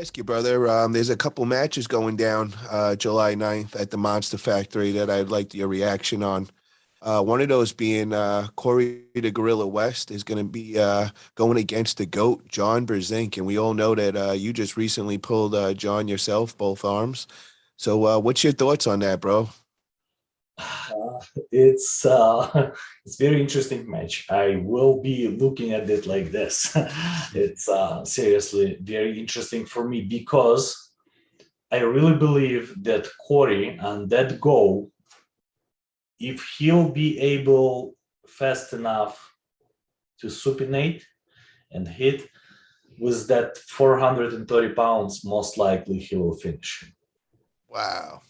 Ask you, brother. There's a couple matches going down July 9th at the Monster Factory that I'd like your reaction on. One of those being Cory the Gorilla West is going to be going against the GOAT, John Brzenk. And we all know that you just recently pulled John yourself, both arms. So what's your thoughts on that, bro? It's it's very interesting match. I will be looking at it like this. It's seriously very interesting for me because I really believe that Cory on that goal, if he'll be able fast enough to supinate and hit with that 430 pounds, most likely he will finish. Wow.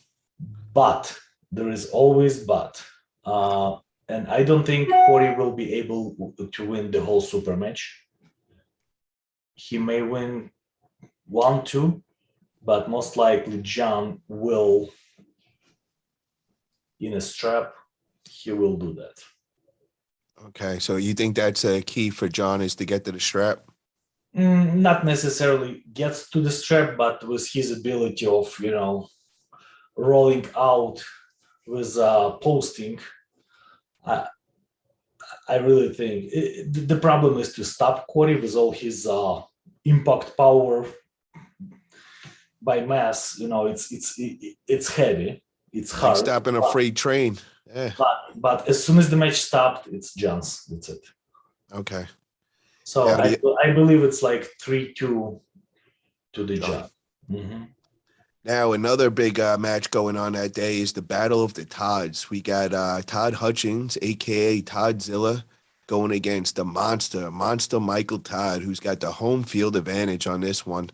But there is always but. And I don't think Cory will be able to win the whole super match. He may win 1-2, but most likely John will, in a strap, he will do that. Okay, so you think that's a key for John is to get to the strap? Not necessarily gets to the strap, but with his ability of, rolling out with posting, I really think the problem is to stop Cory with all his impact power by mass. It's heavy, it's Like hard. stopping a freight train. Yeah. But as soon as the match stopped, it's John's. That's it. Okay. So Now, I believe it's like 3-2 to the John. John. Mm-hmm. Now, another big match going on that day is the Battle of the Todds. We got Todd Hutchins, a.k.a. Toddzilla, going against the Monster Michael Todd, who's got the home field advantage on this one.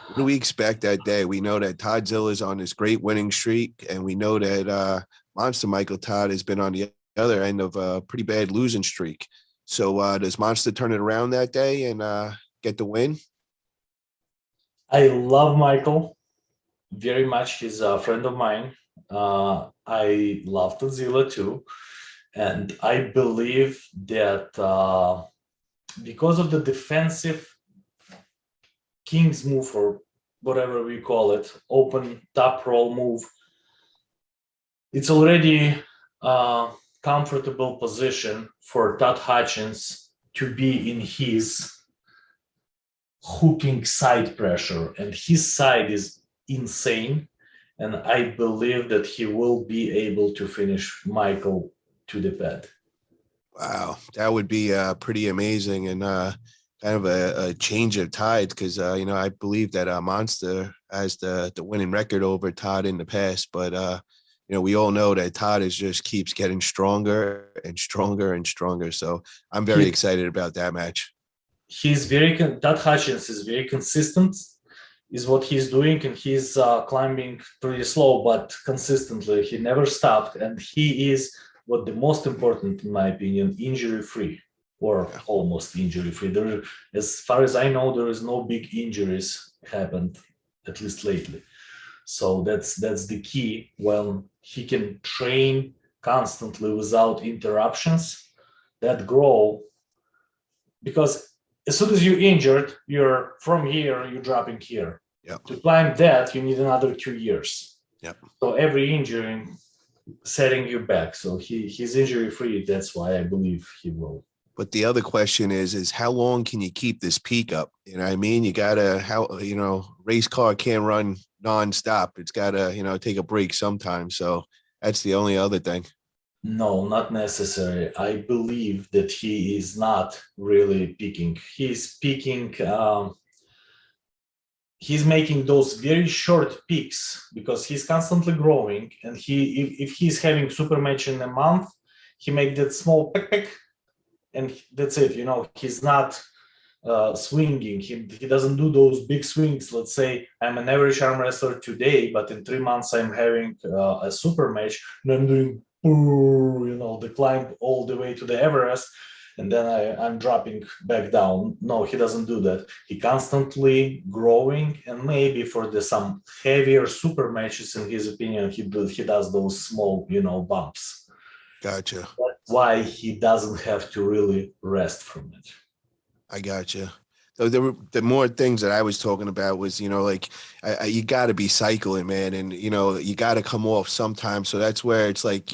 What do we expect that day? We know that Toddzilla is on this great winning streak, and we know that Monster Michael Todd has been on the other end of a pretty bad losing streak. So does Monster turn it around that day and get the win? I love Michael very much. He's a friend of mine. I love Tadzilla too. And I believe that because of the defensive King's move, or whatever we call it, open top roll move, it's already a comfortable position for Todd Hutchins to be in his hooking side pressure. And his side is insane. And I believe that he will be able to finish Michael to the pad. Wow, that would be pretty amazing and kind of a change of tides because I believe that Monster has the winning record over Todd in the past, but we all know that Todd is just keeps getting stronger and stronger and stronger. So I'm very He, excited about that match. Todd Hutchins is very consistent, is what he's doing, and he's climbing pretty slow but consistently. He never stopped, and he is what the most important, in my opinion, injury free, or almost injury free. There, as far as I know, there is no big injuries happened, at least lately. So that's the key. When he can train constantly without interruptions, that grow, because as soon as you're injured, you're from here, you're dropping here. Yep. To climb that, you need another 2 years. Yep. So every injury setting you back. So he's injury free. That's why I believe he will. But the other question is how long can you keep this peak up? You know what I mean? You gotta race car can't run nonstop. It's gotta, take a break sometimes. So that's the only other thing. No, not necessary. I believe that he is not really peaking. He's peaking. He's making those very short peaks because he's constantly growing. And if he's having super match in a month, he make that small pick, and that's it. He's not swinging. He doesn't do those big swings. Let's say I'm an average arm wrestler today, but in 3 months I'm having a super match, and I'm doing the climb all the way to the Everest, and then I'm dropping back down. No, he doesn't do that. He constantly growing, and maybe for some heavier super matches, in his opinion, he does those small, bumps. Gotcha. That's why he doesn't have to really rest from it. I gotcha. So the more things that I was talking about was, like you got to be cycling, man, and you got to come off sometimes. So that's where it's like,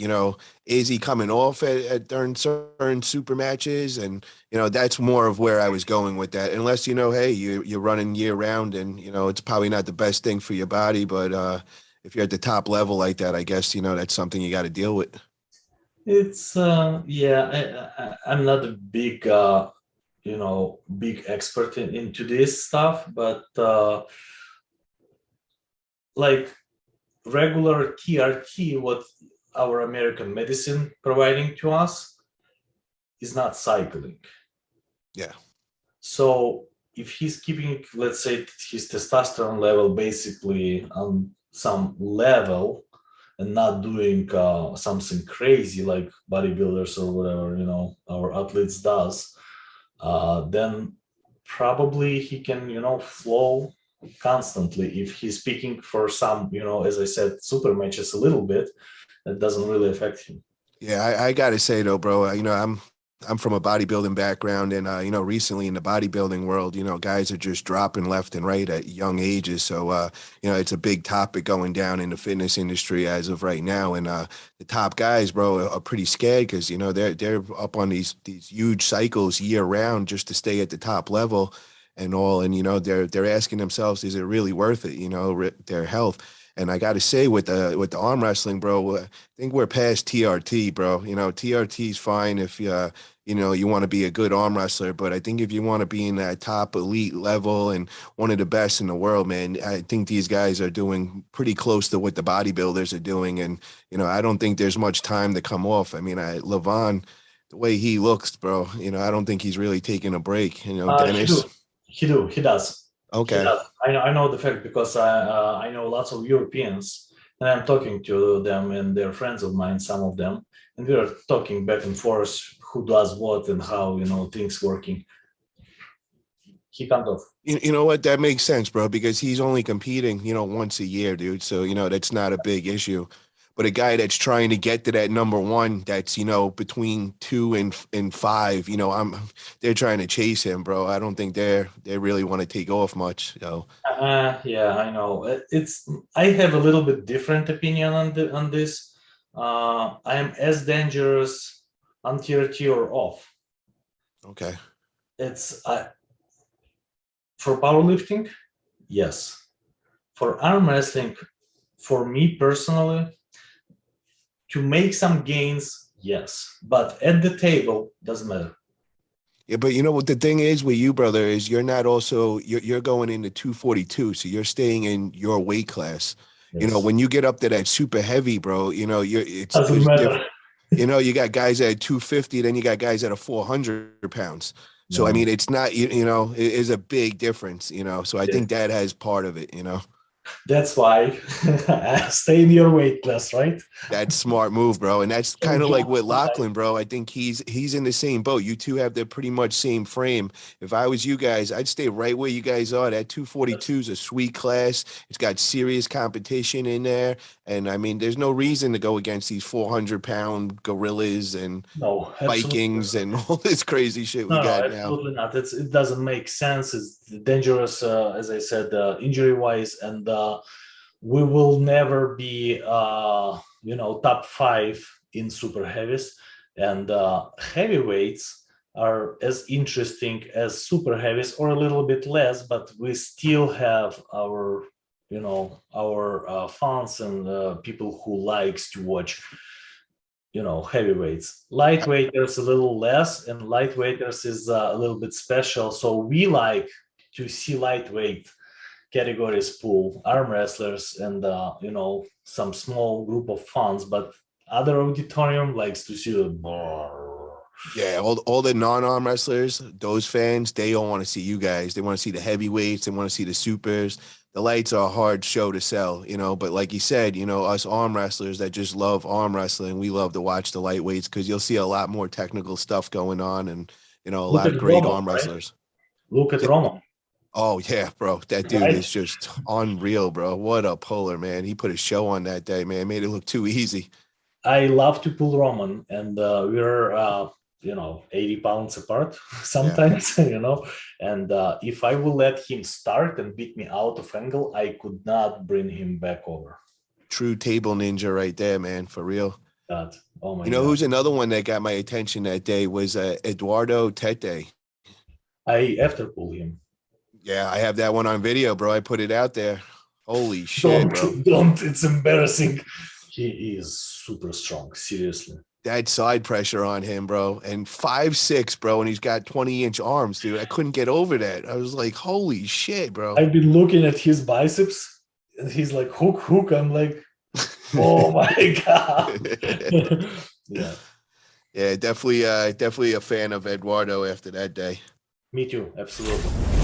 is he coming off at during certain super matches, and that's more of where I was going with that. Unless hey, you're running year round, and it's probably not the best thing for your body, but if you're at the top level like that, I guess that's something you got to deal with. It's yeah, I'm not a big big expert into this stuff, but like regular TRT, what our American medicine providing to us is not cycling. Yeah. So if he's keeping, let's say, his testosterone level basically on some level and not doing something crazy like bodybuilders or whatever, our athletes does, then probably he can, flow constantly. If he's picking for some, as I said, super matches a little bit, it doesn't really affect him. Yeah, I gotta say though, bro, I'm from a bodybuilding background, and recently in the bodybuilding world, guys are just dropping left and right at young ages. So it's a big topic going down in the fitness industry as of right now. And the top guys, bro, are pretty scared because they're up on these huge cycles year round just to stay at the top level and all. And they're asking themselves, is it really worth it? Their health. And I got to say, with the arm wrestling, bro, I think we're past TRT, bro. TRT is fine if you want to be a good arm wrestler, but I think if you want to be in that top elite level and one of the best in the world, man, I think these guys are doing pretty close to what the bodybuilders are doing. And I don't think there's much time to come off. I mean, Levon, the way he looks, bro, I don't think he's really taking a break. He Dennis. do, he does, he Okay. does. I know the fact because I know lots of Europeans, and I'm talking to them, and they're friends of mine, some of them, and we are talking back and forth who does what and how things working. He can't off. You know what? That makes sense, bro, because he's only competing, once a year, dude. So, that's not a big issue. But a guy that's trying to get to that number one, that's, between two and five, they're trying to chase him, bro. I don't think they really want to take off much. So, Yeah, I know. I have a little bit different opinion on this. I am as dangerous on tier 2 or off. okay. It's for powerlifting, yes. For arm wrestling, for me personally, to make some gains, yes. But at the table, doesn't matter. Yeah, but you know what the thing is with you, brother, is you're going into 242, so you're staying in your weight class. Yes, When you get up to that super heavy, bro, doesn't there's matter. you got guys at 250, then you got guys at a 400 pounds. So I No, mean, it's not it is a big difference. So I yes. think that has part of it. That's why stay in your weight class, right? That's smart move, bro. And that's Don't kind of like jump with too high. Lachlan, bro. I think he's in the same boat. You two have the pretty much same frame. If I was you guys, I'd stay right where you guys are. That 242 is a sweet class. It's got serious competition in there. And I mean, there's no reason to go against these 400-pound gorillas and No, absolutely. Vikings and all this crazy shit we No, got now. absolutely not. It doesn't make sense. It's dangerous, as I said, injury wise, and we will never be, top 5 in super heavies, and heavyweights are as interesting as super heavies or a little bit less, but we still have our fans and people who likes to watch heavyweights. Lightweighters a little less, and lightweighters is a little bit special, so we like to see lightweight categories pull arm wrestlers and some small group of fans, but other auditorium likes to see the Yeah, all the non-arm wrestlers, those fans, they don't want to see you guys. They want to see the heavyweights. They want to see the supers. The lights are a hard show to sell, But like you said, us arm wrestlers that just love arm wrestling, we love to watch the lightweights because you'll see a lot more technical stuff going on, and a look lot at of great Roman, arm right? wrestlers. Look at Yeah. Roman, Oh yeah, bro, that dude right? is just unreal, bro. What a puller, man. He put a show on that day, man. Made it look too easy. I love to pull Roman, and we're 80 pounds apart sometimes, and if I will let him start and beat me out of angle, I could not bring him back over. True table ninja right there, man, for real. God. Oh my You know God. who's another one that got my attention that day was Eduardo Tete. I after pull him. Yeah, I have that one on video, bro. I put it out there. Holy shit, Don't, bro. don't. It's embarrassing. He is super strong. Seriously. That side pressure on him, bro. And 5'6", bro, and he's got 20-inch arms, dude. I couldn't get over that. I was like, holy shit, bro. I've been looking at his biceps, and he's like, hook. I'm like, oh my God. Yeah. Yeah, definitely a fan of Eduardo after that day. Me too. Absolutely.